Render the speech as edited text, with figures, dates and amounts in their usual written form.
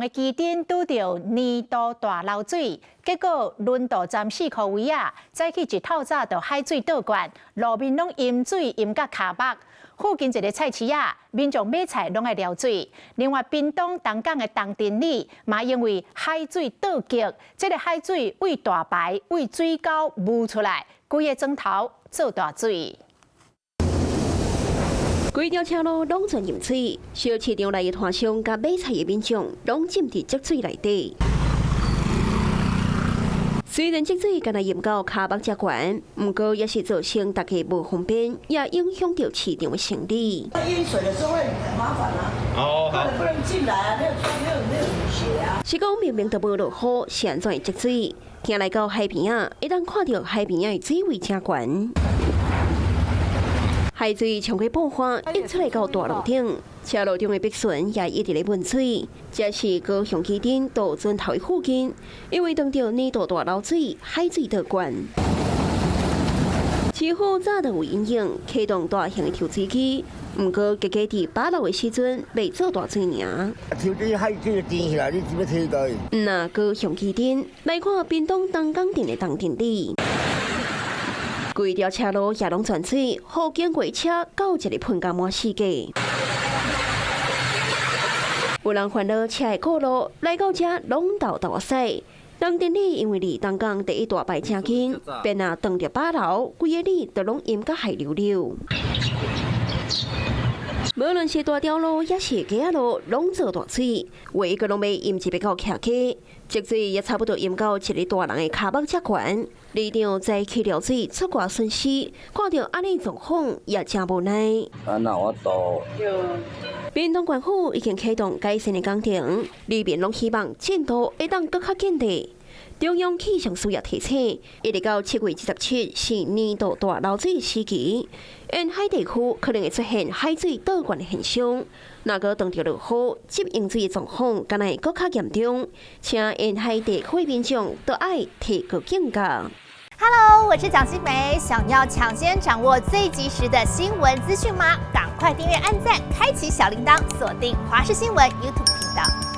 的基顶拄到年度大漏水，结果轮渡站4块位啊，早起一透早就海水倒灌，路面拢淹水淹到脚目。附近一个菜市啊，民众买菜拢爱撩水。另外，屏东东港的东镇里嘛，因为海水倒激，这个海水为大排为水沟冒出来，规个庄头做大水。 规条车路拢全淹水，小市场内的摊商甲买菜的民众拢浸伫积水内底。虽然积水敢若淹到脚目遮悬，不过也是造成大家无方便，也影响到市场的生意。淹水的时候会很麻烦啊，好，不能进来啊，没有雨鞋啊。是讲明明都无落雨，是安怎会积水？行来到海边啊，一旦看到海边啊的水位真悬。 海水冲过爆发，溢出来到大路顶，车路中的碧船也一直在淹水。这是高雄基顶到准头的附近，因为当着年度大漏水，海水倒灌。市府早就有阴影，启动大型的抽水机，不过加伫8楼的时阵，未做大水尔。抽水海水就填起来，你怎么推到？那高雄基顶来看屏东东港镇的东镇里。 规条车路也拢全水，好经过车到一个喷甲满世界。有人烦恼车的过路，来到这拢倒倒驶。东镇里因为离东港第一大排真近，便啊撞着8楼，规个里都拢淹甲海流流。无论是大条路也是街仔路，拢做大水，唯一个拢要淹一到徛起，积水也差不多淹到一个大人的脚目遮悬。里长早起撩水出外巡视，看到安尼状况也真无奈。那我到。屏东县府已经启动改善的工程，里面拢希望进度会当更较紧的。 中央气象署也提醒，一直到7月27是年度大漏水时期，沿海地区可能会出现海水倒灌的现象。若果当着落雨，急用水的状况可能会更较严重，请沿海地区的民众都爱提高警觉。 Hello， 我是蒋欣梅。想要抢先掌握最及时的新闻资讯吗？赶快订阅、按赞、开启小铃铛，锁定华视新闻 YouTube 频道。